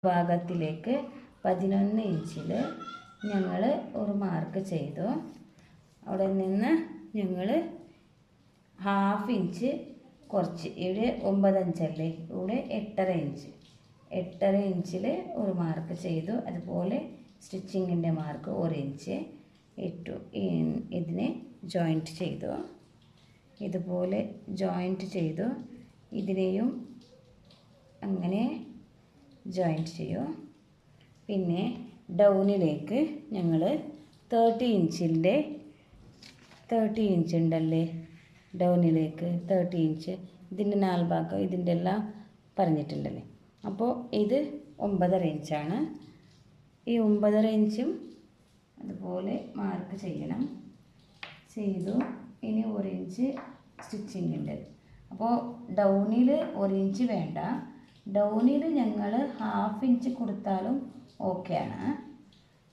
ഭാഗത്തിലേക്ക് 11 ഇഞ്ചിൽ ഞങ്ങൾ ഒരു മാർക്ക് ചെയ്തു. അവിടെ നിന്ന് ഞങ്ങൾ ഹാഫ് ഇഞ്ച് കുറച്ച്, ഇവിടെ 9 ഇഞ്ചല്ലേ, ഇവിടെ 8.5 ഇഞ്ചിൽ ഒരു മാർക്ക് ചെയ്തു. അതുപോലെ സ്റ്റിച്ചിങ്ങിൻ്റെ മാർക്ക് 1 ഇഞ്ച് ഇട്ടു. ഇതിനെ ജോയിൻറ്റ് ചെയ്തു. ഇതുപോലെ ജോയിൻറ്റ് ചെയ്തു. ഇതിനെയും അങ്ങനെ ജോയിൻറ്റ് ചെയ്യൂ. പിന്നെ ഡൗണിലേക്ക് ഞങ്ങൾ 30 ഇഞ്ച് ഉണ്ടല്ലേ, ഡൗണിലേക്ക് 30 ഇഞ്ച്, ഇതിൻ്റെ 4 ഭാഗം ഇതിൻ്റെ എല്ലാം പറഞ്ഞിട്ടുണ്ടല്ലേ. അപ്പോൾ ഇത് 9.5 ഇഞ്ചാണ്. ഈ 9.5 ഇഞ്ചും അതുപോലെ മാർക്ക് ചെയ്യണം. ചെയ്തു. ഇനി 1 ഇഞ്ച് സ്റ്റിച്ചിങ് ഉണ്ട്. അപ്പോൾ ഡൗണിൽ 1 ഇഞ്ച് വേണ്ട, ഡൗണിൽ ഞങ്ങൾ ഹാഫ് ഇഞ്ച് കൊടുത്താലും ഓക്കെയാണ്.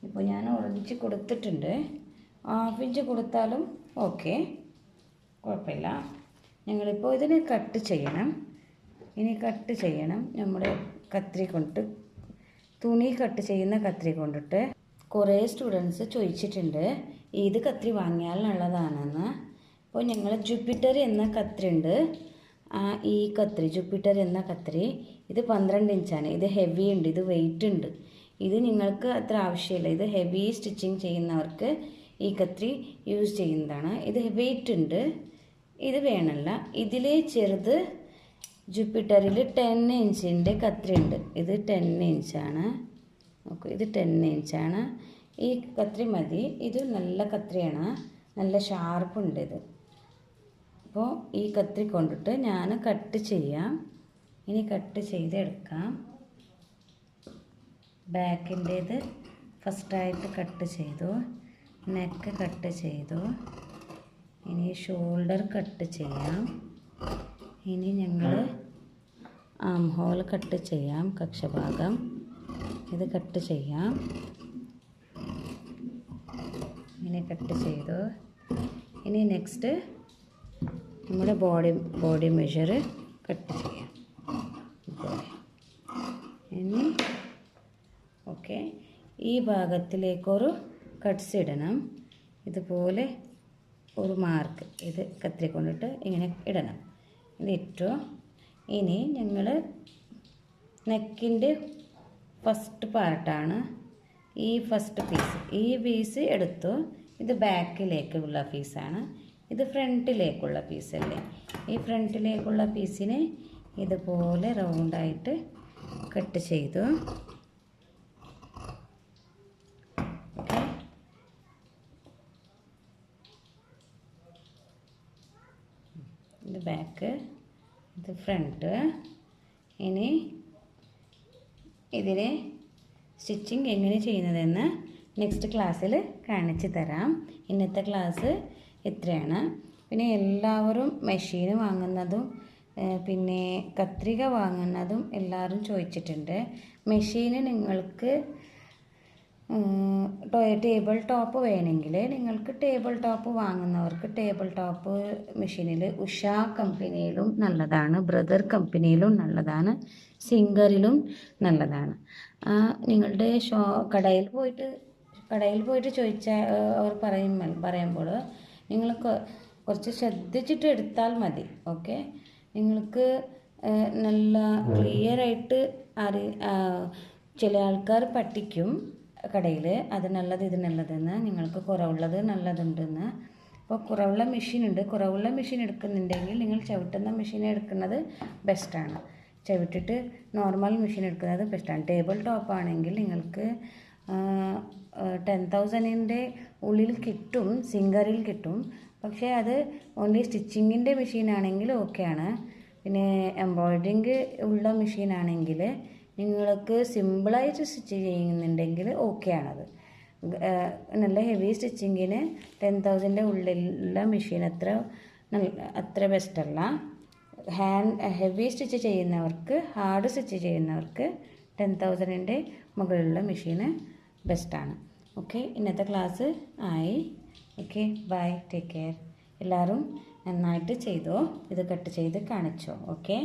ഇപ്പോൾ ഞാൻ 1 ഇഞ്ച് കൊടുത്തിട്ടുണ്ട്, ഹാഫ് ഇഞ്ച് കൊടുത്താലും ഓക്കെ, കുഴപ്പമില്ല. ഞങ്ങളിപ്പോൾ ഇതിനെ കട്ട് ചെയ്യണം. ഇനി കട്ട് ചെയ്യണം നമ്മുടെ കത്രി കൊണ്ട്, തുണി കട്ട് ചെയ്യുന്ന കത്രി കൊണ്ടിട്ട്. കുറേ സ്റ്റുഡൻസ് ചോദിച്ചിട്ടുണ്ട് ഏത് കത്രി വാങ്ങിയാൽ നല്ലതാണെന്ന്. അപ്പോൾ ഞങ്ങൾ ജൂപ്പിറ്റർ എന്ന കത്രി ഉണ്ട്, ഈ കത്രി ജൂപ്പിറ്റർ എന്ന കത്രി, ഇത് 12 ഇഞ്ചാണ്. ഇത് ഹെവി ഉണ്ട്, ഇത് വെയിറ്റ് ഉണ്ട്. ഇത് നിങ്ങൾക്ക് അത്ര ആവശ്യമില്ല. ഇത് ഹെവി സ്റ്റിച്ചിങ് ചെയ്യുന്നവർക്ക് ഈ കത്രി യൂസ് ചെയ്യുന്നതാണ്. ഇത് വെയിറ്റ് ഉണ്ട്, ഇത് വേണമല്ല. ഇതിലെ ചെറുത് ജൂപ്പിറ്ററിൽ 10 ഇഞ്ചിൻ്റെ കത്രി ഉണ്ട്. ഇത് 10 ഇഞ്ചാണ്. ഓക്കെ, ഇത് 10 ഇഞ്ചാണ്. ഈ കത്രി മതി. ഇത് നല്ല കത്രിയാണ്, നല്ല ഷാർപ്പുണ്ട് ഇത്. അപ്പോൾ ഈ കത്രി കൊണ്ടിട്ട് ഞാൻ കട്ട് ചെയ്യാം. ഇനി കട്ട് ചെയ്തെടുക്കാം. ബാക്കിൻ്റേത് ഫസ്റ്റായിട്ട് കട്ട് ചെയ്തു, നെക്ക് കട്ട് ചെയ്തു. ഇനി ഷോൾഡർ കട്ട് ചെയ്യാം. ഇനി ഞങ്ങൾ ആം ഹോൾ കട്ട് ചെയ്യാം, കക്ഷഭാഗം ഇത് കട്ട് ചെയ്യാം. ഇങ്ങനെ കട്ട് ചെയ്തു. ഇനി നെക്സ്റ്റ് നമ്മുടെ ബോഡി മെഷർ കട്ട് ചെയ്യാം. ഇനി ഓക്കെ, ഈ ഭാഗത്തിലേക്കൊരു കട്ട്സ് ഇടണം. ഇതുപോലെ ഒരു മാർക്ക് ഇത് കത്രി കൊണ്ടിട്ട് ഇങ്ങനെ ഇടണം. ഇതിട്ടു. ഇനി ഞങ്ങൾ നെക്കിൻ്റെ ഫസ്റ്റ് പാർട്ടാണ് ഈ ഫസ്റ്റ് പീസ്. ഈ പീസ് എടുത്തു. ഇത് ബാക്കിലേക്കുള്ള പീസാണ്, ഇത് ഫ്രണ്ടിലേക്കുള്ള പീസല്ലേ. ഈ ഫ്രണ്ടിലേക്കുള്ള പീസിനെ ഇതുപോലെ റൗണ്ടായിട്ട് കട്ട് ചെയ്തു. ഓക്കെ, ഇത് ബാക്ക്, ഇത് ഫ്രണ്ട്. ഇനി ഇതിനെ സ്റ്റിച്ചിങ് എങ്ങനെ ചെയ്യുന്നതെന്ന് നെക്സ്റ്റ് ക്ലാസ്സിൽ കാണിച്ചു തരാം. ഇന്നത്തെ ക്ലാസ് ഇത്രയാണ്. പിന്നെ എല്ലാവരും മെഷീൻ വാങ്ങുന്നതും പിന്നെ കത്രിക വാങ്ങുന്നതും എല്ലാവരും ചോദിച്ചിട്ടുണ്ട്. മെഷീന് നിങ്ങൾക്ക് ടേബിൾ ടോപ്പ് വേണമെങ്കിൽ നിങ്ങൾക്ക് ടേബിൾ ടോപ്പ് വാങ്ങുന്നവർക്ക് ടേബിൾ ടോപ്പ് മെഷീനിൽ ഉഷ കമ്പനിയിലും നല്ലതാണ്, ബ്രദർ കമ്പനിയിലും നല്ലതാണ്, സിംഗറിലും നല്ലതാണ്. നിങ്ങളുടെ കടയിൽ പോയിട്ട് ചോദിച്ചാൽ അവർ പറയുമ്പോൾ നിങ്ങൾ കുറച്ച് ശ്രദ്ധിച്ചിട്ട് എടുത്താൽ മതി. ഓക്കെ, നിങ്ങൾക്ക് നല്ല ക്ലിയറായിട്ട് ചില ആൾക്കാർ പഠിക്കും കടയിൽ അത് നല്ലത് ഇത് നല്ലതെന്ന്, നിങ്ങൾക്ക് കുറവുള്ളത് നല്ലതുണ്ടെന്ന്. അപ്പോൾ കുറവുള്ള മെഷീനുണ്ട്, കുറവുള്ള മെഷീൻ എടുക്കുന്നുണ്ടെങ്കിൽ നിങ്ങൾ ചവിട്ടുന്ന മെഷീൻ എടുക്കുന്നത് ബെസ്റ്റാണ്. ചവിട്ടിട്ട് നോർമൽ മെഷീൻ എടുക്കുന്നത് ബെസ്റ്റാണ്. ടേബിൾ ടോപ്പ് ആണെങ്കിൽ നിങ്ങൾക്ക് 10,000-ൻ്റെ ഉള്ളിൽ കിട്ടും, സിംഗറിൽ കിട്ടും. പക്ഷേ അത് ഓൺലി സ്റ്റിച്ചിങ്ങിൻ്റെ മെഷീനാണെങ്കിൽ ഓക്കെയാണ്. പിന്നെ എംബ്രോയ്ഡറിങ് ഉള്ള മെഷീനാണെങ്കിൽ നിങ്ങൾക്ക് സിമ്പിളായിട്ട് സ്റ്റിച്ച് ചെയ്യുന്നുണ്ടെങ്കിൽ ഓക്കെയാണത്. നല്ല ഹെവി സ്റ്റിച്ചിങ്ങിന് 10,000-ൻ്റെ ഉള്ളിലുള്ള മെഷീൻ അത്ര ബെസ്റ്റല്ല. ഹെവി സ്റ്റിച്ച് ചെയ്യുന്നവർക്ക്, ഹാർഡ് സ്റ്റിച്ച് ചെയ്യുന്നവർക്ക് 10,000-ൻ്റെ മുകളിലുള്ള മെഷീന് ബെസ്റ്റാണ്. ഓക്കെ, ഇന്നത്തെ ക്ലാസ് ആയി. Okay, bye, take care. എല്ലാവരും നന്നായിട്ട് ചെയ്തോ. ഇത് കട്ട് ചെയ്ത് കാണിച്ചോ. ഓക്കെ.